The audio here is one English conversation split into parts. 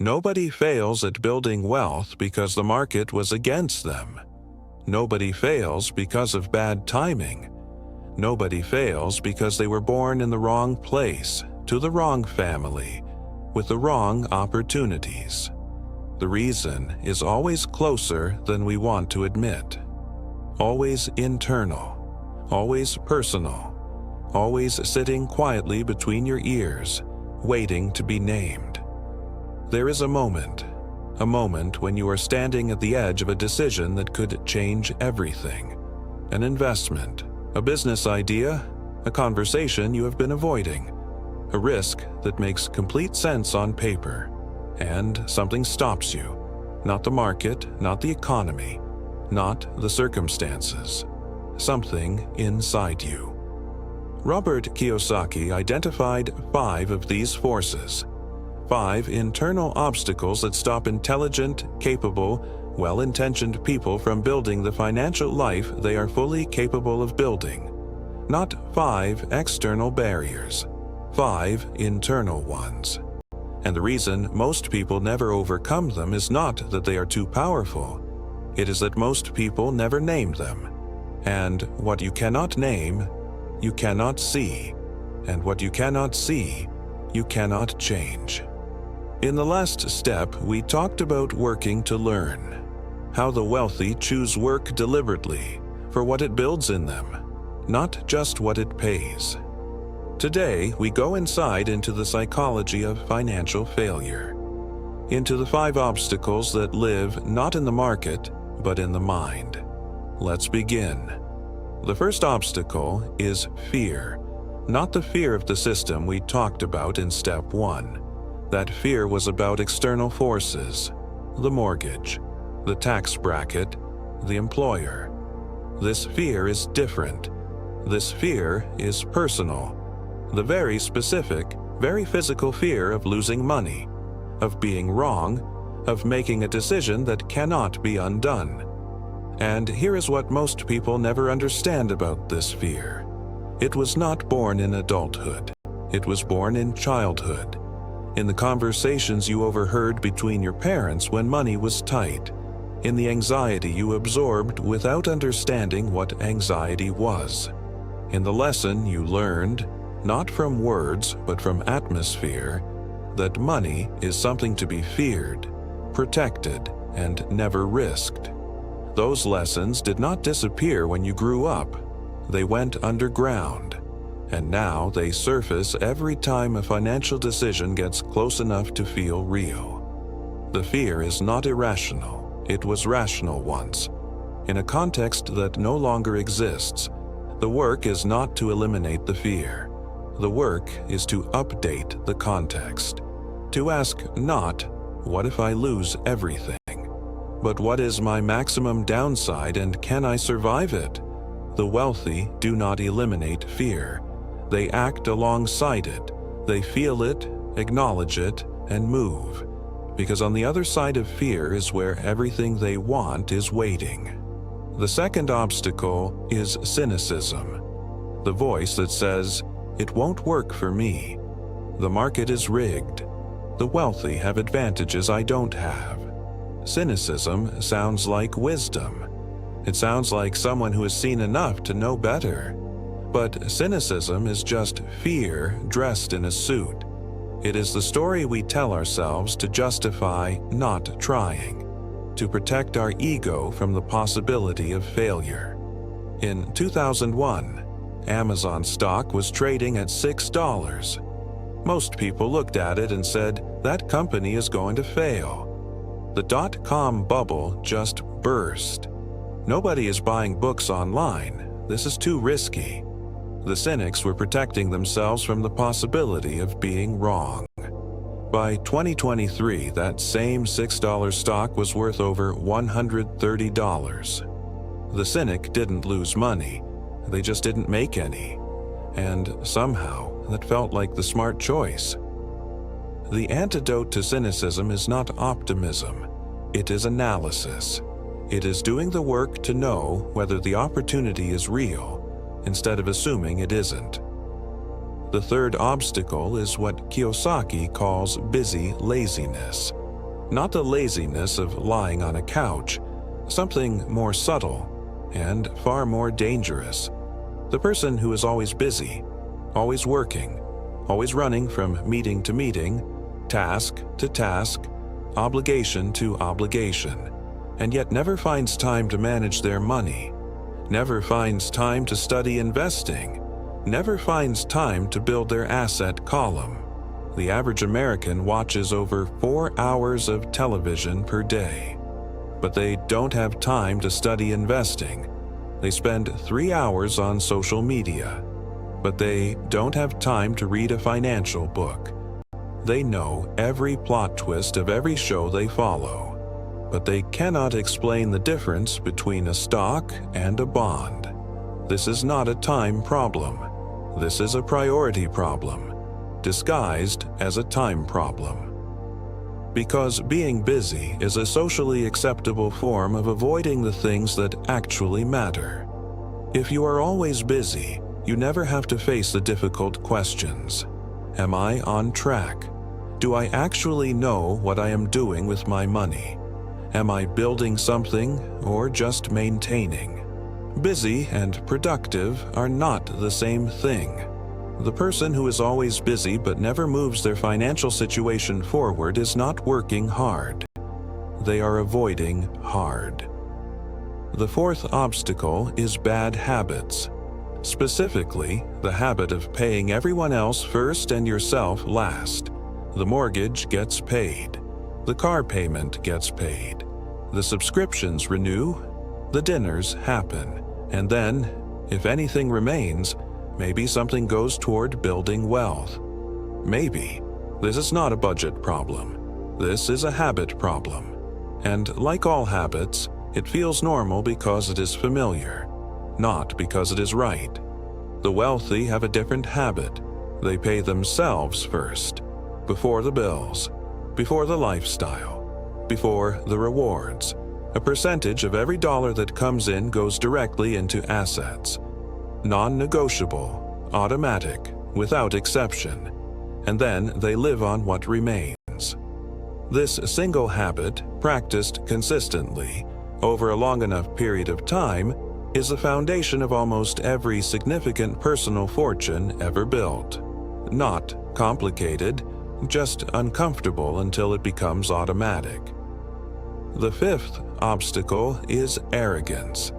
Nobody fails at building wealth because the market was against them. Nobody fails because of bad timing. Nobody fails because they were born in the wrong place, to the wrong family, with the wrong opportunities. The reason is always closer than we want to admit. Always internal, always personal, always sitting quietly between your ears, waiting to be named. There is a moment when you are standing at the edge of a decision that could change everything. An investment, a business idea, a conversation you have been avoiding, a risk that makes complete sense on paper, and something stops you. Not the market, not the economy, not the circumstances. Something inside you. Robert Kiyosaki identified 5 of these forces. 5 internal obstacles that stop intelligent, capable, well-intentioned people from building the financial life they are fully capable of building. Not 5 external barriers, 5 internal ones. And the reason most people never overcome them is not that they are too powerful. It is that most people never name them. And what you cannot name, you cannot see. And what you cannot see, you cannot change. In the last step, we talked about working to learn. How the wealthy choose work deliberately for what it builds in them, not just what it pays. Today, we go inside into the psychology of financial failure, into the 5 obstacles that live not in the market, but in the mind. Let's begin. The first obstacle is fear, not the fear of the system we talked about in step 1. That fear was about external forces, the mortgage, the tax bracket, the employer. This fear is different. This fear is personal. The very specific, very physical fear of losing money, of being wrong, of making a decision that cannot be undone. And here is what most people never understand about this fear. It was not born in adulthood. It was born in childhood, in the conversations you overheard between your parents when money was tight, in the anxiety you absorbed without understanding what anxiety was, in the lesson you learned, not from words but from atmosphere, that money is something to be feared, protected, and never risked. Those lessons did not disappear when you grew up. They went underground, and now they surface every time a financial decision gets close enough to feel real. The fear is not irrational. It was rational once. In a context that no longer exists, the work is not to eliminate the fear. The work is to update the context. To ask not, what if I lose everything? But what is my maximum downside and can I survive it? The wealthy do not eliminate fear. They act alongside it. They feel it, acknowledge it, and move. Because on the other side of fear is where everything they want is waiting. The second obstacle is cynicism. The voice that says, "It won't work for me. The market is rigged. The wealthy have advantages I don't have." Cynicism sounds like wisdom. It sounds like someone who has seen enough to know better. But cynicism is just fear dressed in a suit. It is the story we tell ourselves to justify not trying, to protect our ego from the possibility of failure. In 2001, Amazon stock was trading at $6. Most people looked at it and said, that company is going to fail. The dot-com bubble just burst. Nobody is buying books online. This is too risky. The cynics were protecting themselves from the possibility of being wrong. By 2023, that same $6 stock was worth over $130. The cynic didn't lose money. They just didn't make any. And somehow, that felt like the smart choice. The antidote to cynicism is not optimism. It is analysis. It is doing the work to know whether the opportunity is real, instead of assuming it isn't. The third obstacle is what Kiyosaki calls busy laziness. Not the laziness of lying on a couch, something more subtle and far more dangerous. The person who is always busy, always working, always running from meeting to meeting, task to task, obligation to obligation, and yet never finds time to manage their money, never finds time to study investing, never finds time to build their asset column. The average American watches over 4 hours of television per day. But they don't have time to study investing. They spend 3 hours on social media. But they don't have time to read a financial book. They know every plot twist of every show they follow. But they cannot explain the difference between a stock and a bond. This is not a time problem. This is a priority problem, disguised as a time problem. Because being busy is a socially acceptable form of avoiding the things that actually matter. If you are always busy, you never have to face the difficult questions. Am I on track? Do I actually know what I am doing with my money? Am I building something or just maintaining? Busy and productive are not the same thing. The person who is always busy but never moves their financial situation forward is not working hard. They are avoiding hard. The fourth obstacle is bad habits. Specifically, the habit of paying everyone else first and yourself last. The mortgage gets paid. The car payment gets paid. The subscriptions renew. The dinners happen. And then, if anything remains, maybe something goes toward building wealth. Maybe. This is not a budget problem. This is a habit problem. And like all habits, it feels normal because it is familiar, not because it is right. The wealthy have a different habit. They pay themselves first, before the bills, before the lifestyle, before the rewards. A percentage of every dollar that comes in goes directly into assets. Non-negotiable, automatic, without exception. And then they live on what remains. This single habit, practiced consistently, over a long enough period of time, is the foundation of almost every significant personal fortune ever built. Not complicated, just uncomfortable until it becomes automatic. The fifth obstacle is arrogance.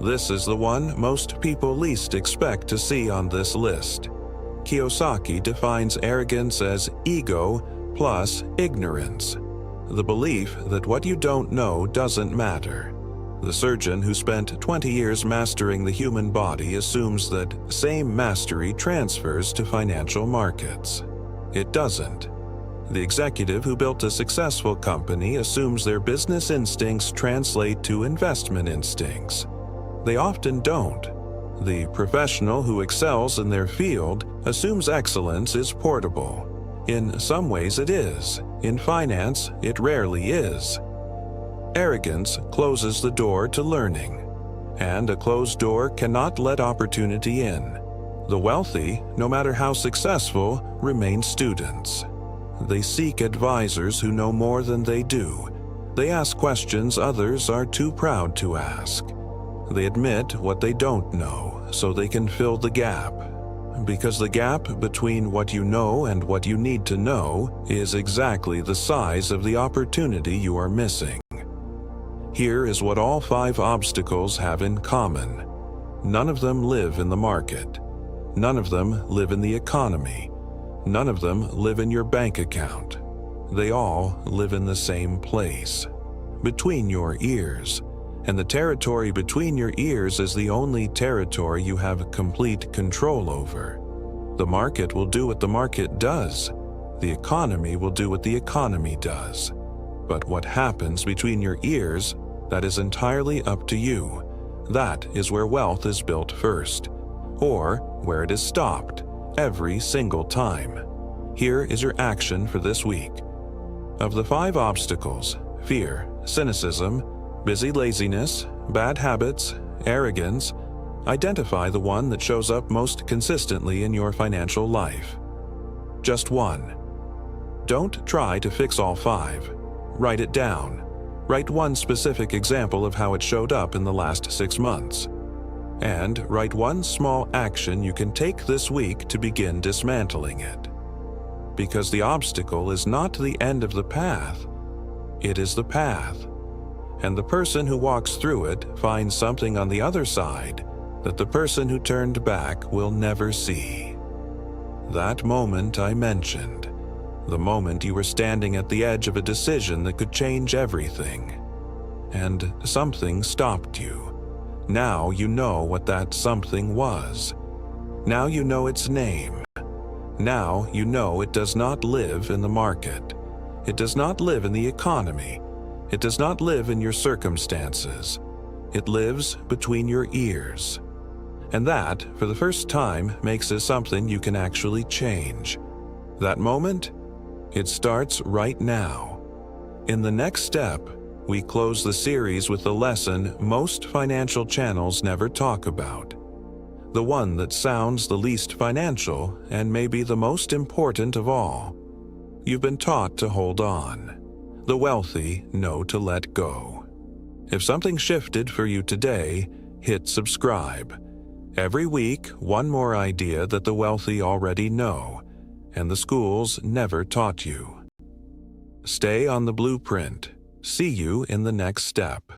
This is the one most people least expect to see on this list. Kiyosaki defines arrogance as ego plus ignorance. The belief that what you don't know doesn't matter. The surgeon who spent 20 years mastering the human body assumes that same mastery transfers to financial markets. It doesn't. The executive who built a successful company assumes their business instincts translate to investment instincts. They often don't. The professional who excels in their field assumes excellence is portable. In some ways it is. In finance, it rarely is. Arrogance closes the door to learning, and a closed door cannot let opportunity in. The wealthy, no matter how successful, remain students. They seek advisors who know more than they do. They ask questions others are too proud to ask. They admit what they don't know so they can fill the gap. Because the gap between what you know and what you need to know is exactly the size of the opportunity you are missing. Here is what all 5 obstacles have in common. None of them live in the market. None of them live in the economy. None of them live in your bank account. They all live in the same place, between your ears. And the territory between your ears is the only territory you have complete control over. The market will do what the market does. The economy will do what the economy does. But what happens between your ears, that is entirely up to you. That is where wealth is built first, or where it is stopped, every single time. Here is your action for this week. Of the 5 obstacles, fear, cynicism, busy laziness, bad habits, arrogance, identify the one that shows up most consistently in your financial life. Just one. Don't try to fix all 5. write it down. Write one specific example of how it showed up in the last 6 months. And write one small action you can take this week to begin dismantling it. Because the obstacle is not the end of the path, it is the path. And the person who walks through it finds something on the other side that the person who turned back will never see. That moment I mentioned, the moment you were standing at the edge of a decision that could change everything, and something stopped you. Now you know what that something was. Now you know its name. Now you know it does not live in the market. It does not live in the economy. It does not live in your circumstances. It lives between your ears. And that, for the first time, makes it something you can actually change. That moment? It starts right now. In the next step, we close the series with the lesson most financial channels never talk about. The one that sounds the least financial and may be the most important of all. You've been taught to hold on. The wealthy know to let go. If something shifted for you today, hit subscribe. Every week, one more idea that the wealthy already know, and the schools never taught you. Stay on the blueprint. See you in the next step.